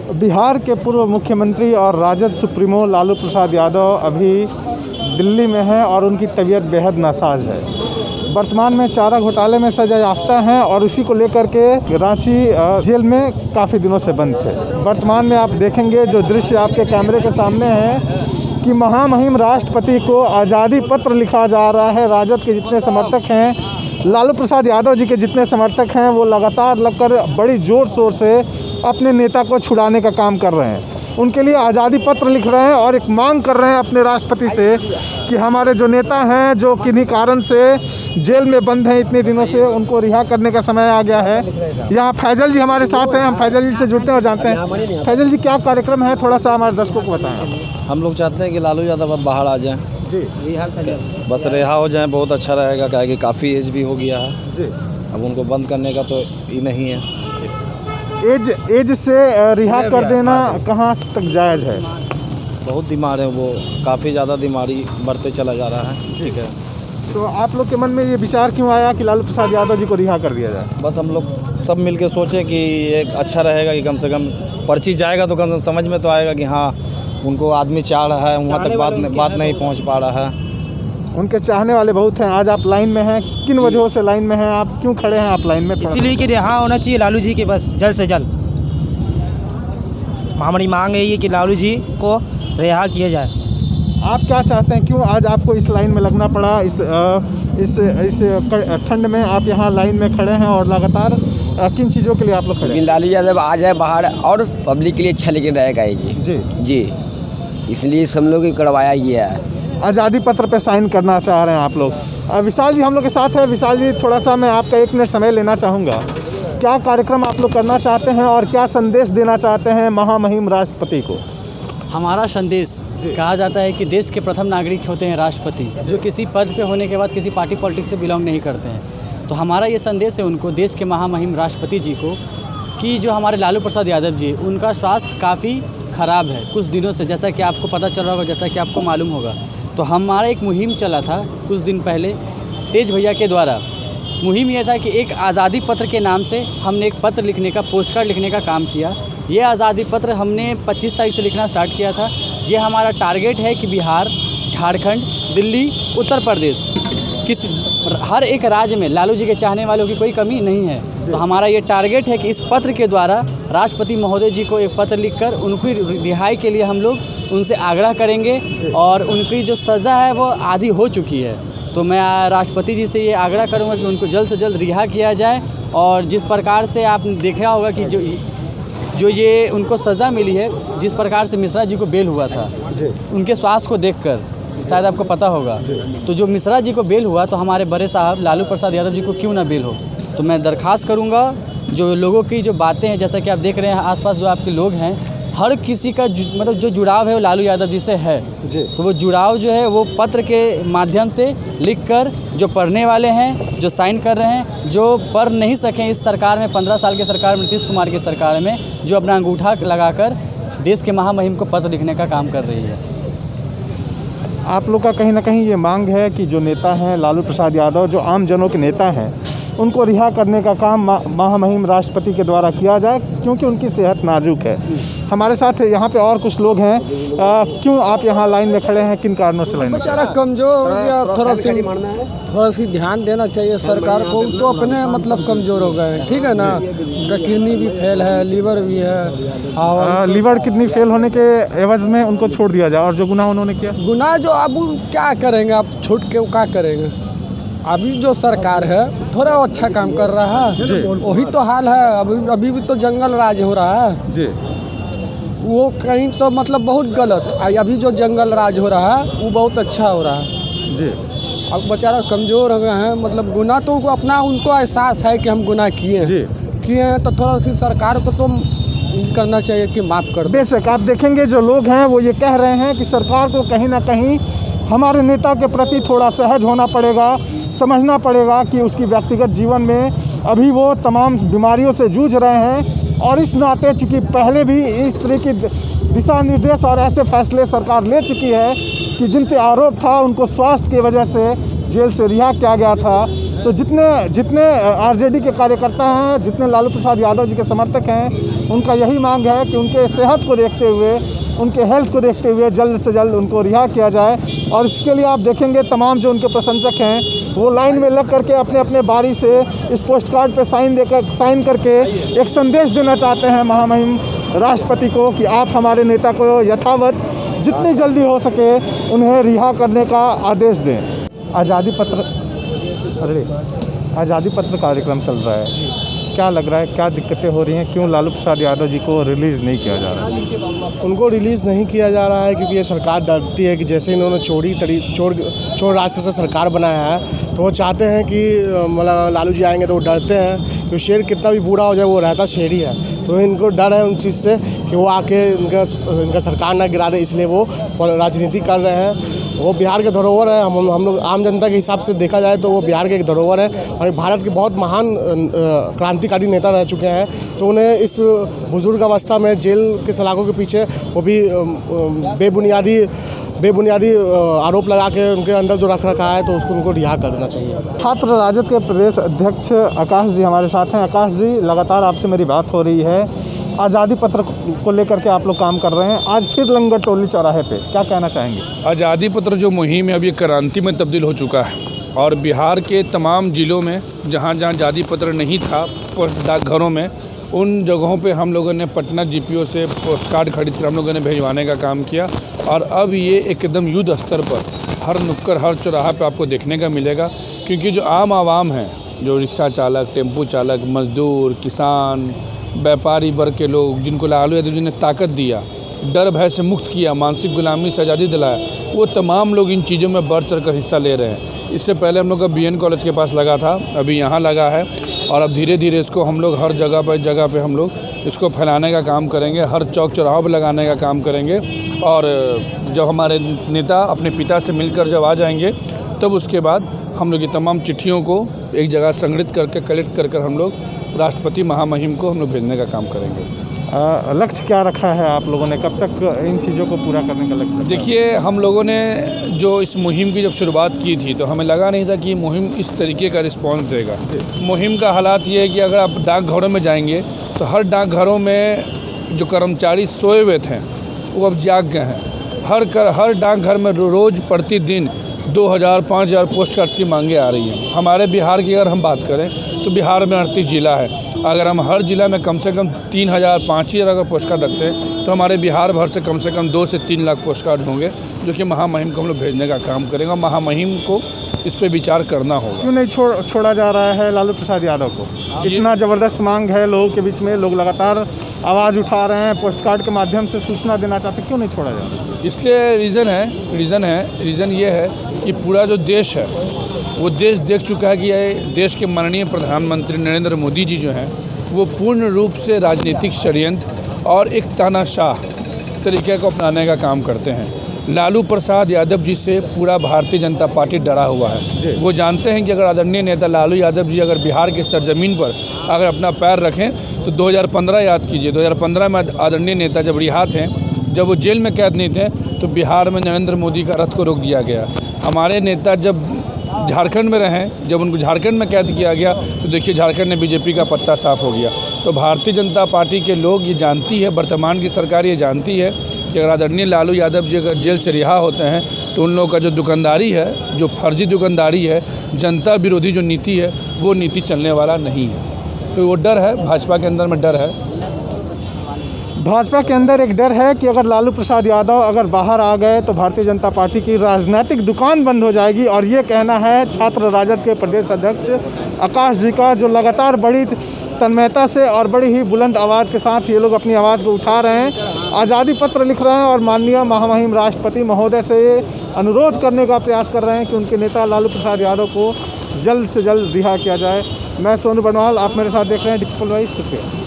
बिहार के पूर्व मुख्यमंत्री और राजद सुप्रीमो लालू प्रसाद यादव अभी दिल्ली में हैं और उनकी तबीयत बेहद नासाज है। वर्तमान में चारा घोटाले में सजा याफ्ता हैं और उसी को लेकर के रांची जेल में काफ़ी दिनों से बंद थे। वर्तमान में आप देखेंगे जो दृश्य आपके कैमरे के सामने है कि महामहिम राष्ट्रपति को आज़ादी पत्र लिखा जा रहा है। राजद के जितने समर्थक हैं, लालू प्रसाद यादव जी के जितने समर्थक हैं, वो लगातार लगकर बड़ी ज़ोर शोर से अपने नेता को छुड़ाने का काम कर रहे हैं। उनके लिए आज़ादी पत्र लिख रहे हैं और एक मांग कर रहे हैं अपने राष्ट्रपति से कि हमारे जो नेता हैं जो किन्हीं कारण से जेल में बंद हैं इतने दिनों से, उनको रिहा करने का समय आ गया है। यहाँ फैजल जी हमारे साथ हैं, हम फैजल जी से जुड़ते हैं और जानते हैं। फैजल जी, क्या कार्यक्रम है, थोड़ा सा हमारे दर्शकों को बताएं। हम लोग चाहते हैं कि लालू यादव अब बाहर आ जाएं जी, बस रिहा हो जाएं, बहुत अच्छा रहेगा। क्या कि काफ़ी एज भी हो गया है जी, अब उनको बंद करने का तो ये नहीं है। एज से रिहा कर देना कहाँ तक जायज़ है? बहुत बीमार है वो, काफ़ी ज़्यादा बीमारी बढ़ते चला जा रहा है। ठीक है, तो आप लोग के मन में ये विचार क्यों आया कि लालू प्रसाद यादव जी को रिहा कर दिया जाए? बस हम लोग सब मिलके सोचे कि एक अच्छा रहेगा कि कम से कम पर्ची जाएगा तो कम से कम समझ में तो आएगा कि हाँ उनको आदमी चाह रहा है, वहाँ तक बात नहीं पहुँच पा रहा है। उनके चाहने वाले बहुत हैं। आज आप लाइन में हैं, किन वजहों से लाइन में हैं? आप क्यों खड़े हैं आप लाइन में? इसीलिए कि रिहा होना चाहिए लालू जी के, बस जल्द से जल्द हमारी मांग है ये कि लालू जी को रिहा किया जाए। आप क्या चाहते हैं, क्यों आज आपको इस लाइन में लगना पड़ा? इस ठंड में आप यहाँ लाइन में खड़े हैं और लगातार किन चीज़ों के लिए आप लोग खड़े हैं? लालू यादव आ जाए बाहर और पब्लिक के लिए अच्छा लेकिन रहेगा ये जी जी, इसलिए हम लोग करवाया गया है। आज़ादी पत्र पे साइन करना चाह रहे हैं आप लोग। विशाल जी हम लोग के साथ है। विशाल जी, थोड़ा सा मैं आपका 1 मिनट समय लेना चाहूँगा। क्या कार्यक्रम आप लोग करना चाहते हैं और क्या संदेश देना चाहते हैं महामहिम राष्ट्रपति को? हमारा संदेश, कहा जाता है कि देश के प्रथम नागरिक होते हैं राष्ट्रपति, जो किसी पद पे होने के बाद किसी पार्टी पॉलिटिक्स से बिलोंग नहीं करते हैं। तो हमारा ये संदेश है उनको, देश के महामहिम राष्ट्रपति जी को, कि जो हमारे लालू प्रसाद यादव जी, उनका स्वास्थ्य काफ़ी ख़राब है कुछ दिनों से, जैसा कि आपको पता चल रहा होगा, जैसा कि आपको मालूम होगा। तो हमारा एक मुहिम चला था कुछ दिन पहले तेज भैया के द्वारा। मुहिम ये था कि एक आज़ादी पत्र के नाम से हमने एक पत्र लिखने का, पोस्ट कार्ड लिखने का काम किया। ये आज़ादी पत्र हमने 25 तारीख से लिखना स्टार्ट किया था। ये हमारा टारगेट है कि बिहार, झारखंड, दिल्ली, उत्तर प्रदेश, हर एक राज्य में लालू जी के चाहने वालों की कोई कमी नहीं है। तो हमारा ये टारगेट है कि इस पत्र के द्वारा राष्ट्रपति महोदय जी को एक पत्र लिखकर उनकी रिहाई के लिए हम लोग उनसे आग्रह करेंगे और उनकी जो सज़ा है वो आधी हो चुकी है। तो मैं राष्ट्रपति जी से ये आग्रह करूँगा कि उनको जल्द से जल्द रिहा किया जाए। और जिस प्रकार से आपने देखा होगा कि जो ये उनको सज़ा मिली है, जिस प्रकार से मिश्रा जी को बेल हुआ था, उनके स्वास्थ्य को देखकर शायद आपको पता होगा, तो जो मिश्रा जी को बेल हुआ तो हमारे बड़े साहब लालू प्रसाद यादव जी को क्यों ना बेल हो। तो मैं दरख्वास्त करूँगा, जो लोगों की जो बातें हैं, जैसा कि आप देख रहे हैं आसपास जो आपके लोग हैं, हर किसी का मतलब जो जुड़ाव है वो लालू यादव जी से है जी। तो वो जुड़ाव जो है वो पत्र के माध्यम से लिखकर, जो पढ़ने वाले हैं, जो साइन कर रहे हैं, जो पढ़ नहीं सकें इस सरकार में, 15 साल की सरकार में, नीतीश कुमार की सरकार में, जो अपना अंगूठा लगाकर देश के महामहिम को पत्र लिखने का काम कर रही है। आप लोग का कहीं ना कहीं ये मांग है कि जो नेता हैं लालू प्रसाद यादव, जो आम जनों के नेता हैं, उनको रिहा करने का काम महामहिम राष्ट्रपति के द्वारा किया जाए, क्योंकि उनकी सेहत नाजुक है। हमारे साथ यहाँ पे और कुछ लोग हैं। क्यों आप यहाँ लाइन में खड़े हैं, किन कारणों से लाइन में? बेचारा कमज़ोर हो गया, थोड़ा सी ध्यान देना चाहिए सरकार को। तो अपने मतलब कमज़ोर हो गए हैं, ठीक है ना। उनका किडनी भी फेल है, लीवर भी है। और लीवर किडनी फेल होने के एवज में उनको छोड़ दिया जाए, और जो गुनाह उन्होंने किया, गुनाह जो अब क्या करेंगे, आप छूट के क्या करेंगे। अभी जो सरकार है थोड़ा अच्छा काम कर रहा है, वही तो हाल है। अभी भी तो जंगल राज हो रहा है जी। वो कहीं तो मतलब बहुत गलत, अभी जो जंगल राज हो रहा है वो बहुत अच्छा हो रहा है जी। अब बेचारा कमज़ोर हो गए हैं, मतलब गुनाह तो अपना उनको एहसास है कि हम गुनाह किए हैं, तो थोड़ा सी सरकार को तो करना चाहिए कि माफ़ कर दो। बेशक आप देखेंगे जो लोग हैं वो ये कह रहे हैं कि सरकार को कहीं ना कहीं हमारे नेता के प्रति थोड़ा सहज होना पड़ेगा, समझना पड़ेगा कि उसकी व्यक्तिगत जीवन में अभी वो तमाम बीमारियों से जूझ रहे हैं। और इस नाते चूँकि पहले भी इस तरह की दिशा निर्देश और ऐसे फैसले सरकार ले चुकी है कि जिन पे आरोप था उनको स्वास्थ्य की वजह से जेल से रिहा किया गया था, तो जितने आरजेडी के कार्यकर्ता हैं, जितने लालू प्रसाद यादव जी के समर्थक हैं, उनका यही मांग है कि उनके सेहत को देखते हुए, उनके हेल्थ को देखते हुए जल्द से जल्द उनको रिहा किया जाए। और इसके लिए आप देखेंगे तमाम जो उनके प्रशंसक हैं वो लाइन में लग करके अपने अपने बारी से इस पोस्ट कार्ड पे साइन करके एक संदेश देना चाहते हैं महामहिम राष्ट्रपति को कि आप हमारे नेता को यथावत जितनी जल्दी हो सके उन्हें रिहा करने का आदेश दें। आज़ादी पत्र कार्यक्रम चल रहा है, क्या लग रहा है, क्या दिक्कतें हो रही हैं, क्यों लालू प्रसाद यादव जी को रिलीज़ नहीं किया जा रहा है? उनको रिलीज़ नहीं किया जा रहा है क्योंकि ये सरकार डरती है कि जैसे इन्होंने चोर रास्ते से सरकार बनाया है तो वो चाहते हैं कि मतलब लालू जी आएंगे तो वो डरते हैं कि शेर कितना भी बूढ़ा हो जाए वो रहता शेर ही है। तो इनको डर है उन चीज़ से कि वो आके इनका सरकार ना गिरा दे, इसलिए वो राजनीति कर रहे हैं। वो बिहार के धरोहर है, हम लोग आम जनता के हिसाब से देखा जाए तो वो बिहार के एक धरोहर है और भारत के बहुत महान क्रांतिकारी नेता रह चुके हैं। तो उन्हें इस बुजुर्ग अवस्था में जेल के सलाखों के पीछे वो भी बेबुनियादी आरोप लगा के उनके अंदर जो रख रखा है तो उसको उनको रिहा कर देना चाहिए। छात्र राजद के प्रदेश अध्यक्ष आकाश जी हमारे साथ हैं। आकाश जी, लगातार आपसे मेरी बात हो रही है, आज़ादी पत्र को लेकर के आप लोग काम कर रहे हैं, आज फिर लंगर टोली चौराहे पे, क्या कहना चाहेंगे? आज़ादी पत्र जो मुहिम है अब ये क्रांति में तब्दील हो चुका है और बिहार के तमाम ज़िलों में जहाँ आज़ादी पत्र नहीं था पोस्ट डाकघरों में, उन जगहों पे हम लोगों ने पटना जीपीओ से पोस्ट कार्ड खरीद कर हम लोगों ने भिजवाने का काम किया। और अब ये एकदम युद्ध स्तर पर हर नुक्कड़ हर चौराहा पे आपको देखने का मिलेगा, क्योंकि जो आम आवाम है, जो रिक्शा चालक, टेम्पू चालक, मजदूर, किसान, व्यापारी वर्ग के लोग, जिनको लालू यादव जी ने ताकत दिया, डर भय से मुक्त किया, मानसिक गुलामी से आज़ादी दिलाया, वो तमाम लोग इन चीज़ों में बढ़ चढ़ कर हिस्सा ले रहे हैं। इससे पहले हम लोग का BN कॉलेज के पास लगा था, अभी यहाँ लगा है और अब धीरे धीरे इसको हम लोग हर जगह पे हम लोग इसको फैलाने का काम करेंगे, हर चौक चौराहों पर लगाने का काम करेंगे। और जब हमारे नेता अपने पिता से मिलकर जब आ जाएंगे तब उसके बाद हम लोग ये तमाम चिट्ठियों को एक जगह संग्रहित करके कलेक्ट कर हम लोग राष्ट्रपति महामहिम को हम लोग भेजने का काम करेंगे। लक्ष्य क्या रखा है आप लोगों ने, कब तक इन चीज़ों को पूरा करने का लक्ष्य? देखिए, हम लोगों ने जो इस मुहिम की जब शुरुआत की थी तो हमें लगा नहीं था कि मुहिम इस तरीके का रिस्पांस देगा। मुहिम का हालात ये है कि अगर आप डाकघरों में जाएंगे तो हर डाकघरों में जो कर्मचारी सोए हुए थे वो अब जाग गए हैं। हर डाकघर में रोज़ प्रतिदिन 2000-5000 पोस्ट कार्ड्स की मांगें आ रही हैं। हमारे बिहार की अगर हम बात करें तो बिहार में 38 ज़िला है, अगर हम हर ज़िला में कम से कम 3000-5000 अगर पोस्ट कार्ड रखते हैं तो हमारे बिहार भर से कम 2 से 3 लाख पोस्ट कार्ड होंगे, जो कि महामहिम को हम लोग भेजने का काम करेंगे। महामहिम को इस पर विचार करना होगा। क्यों नहीं छोड़ा जा रहा है लालू प्रसाद यादव को? इतना ज़बरदस्त मांग है लोगों के बीच में, लोग लगातार आवाज़ उठा रहे हैं, पोस्ट कार्ड के माध्यम से सूचना देना चाहते, क्यों नहीं छोड़ा जा रहा? इसलिए रीज़न ये है कि पूरा जो देश है वो देश देख चुका है कि ये देश के माननीय प्रधानमंत्री नरेंद्र मोदी जी जो हैं वो पूर्ण रूप से राजनीतिक षड्यंत्र और एक तानाशाह तरीके को अपनाने का काम करते हैं। लालू प्रसाद यादव जी से पूरा भारतीय जनता पार्टी डरा हुआ है। वो जानते हैं कि अगर आदरणीय नेता लालू यादव जी अगर बिहार के सरजमीन पर अगर अपना पैर रखें तो 2015 याद कीजिए, 2015 में आदरणीय नेता जब रिहा थे, जब वो जेल में कैद नहीं थे, तो बिहार में नरेंद्र मोदी का रथ को रोक दिया गया। हमारे नेता जब झारखंड में रहें, जब उनको झारखंड में कैद किया गया तो देखिए झारखंड में बीजेपी का पत्ता साफ हो गया। तो भारतीय जनता पार्टी के लोग ये जानती है, वर्तमान की सरकार ये जानती है कि अगर आदरणीय लालू यादव जी अगर जेल से रिहा होते हैं तो उन लोगों का जो दुकानदारी है, जो फर्जी दुकानदारी है, जनता विरोधी जो नीति है, वो नीति चलने वाला नहीं है। तो वो डर है, भाजपा के अंदर में डर है। भाजपा के अंदर एक डर है कि अगर लालू प्रसाद यादव अगर बाहर आ गए तो भारतीय जनता पार्टी की राजनीतिक दुकान बंद हो जाएगी। और ये कहना है छात्र राजद के प्रदेश अध्यक्ष आकाश जी का, जो लगातार बड़ी तन्मयता से और बड़ी ही बुलंद आवाज़ के साथ ये लोग अपनी आवाज़ को उठा रहे हैं, आज़ादी पत्र लिख रहे हैं और माननीय महामहिम राष्ट्रपति महोदय से अनुरोध करने का प्रयास कर रहे हैं कि उनके नेता लालू प्रसाद यादव को जल्द से जल्द रिहा किया जाए। मैं सोनू बनवाल, आप मेरे साथ देख रहे हैं डिजिटल वाइज। शुक्रिया।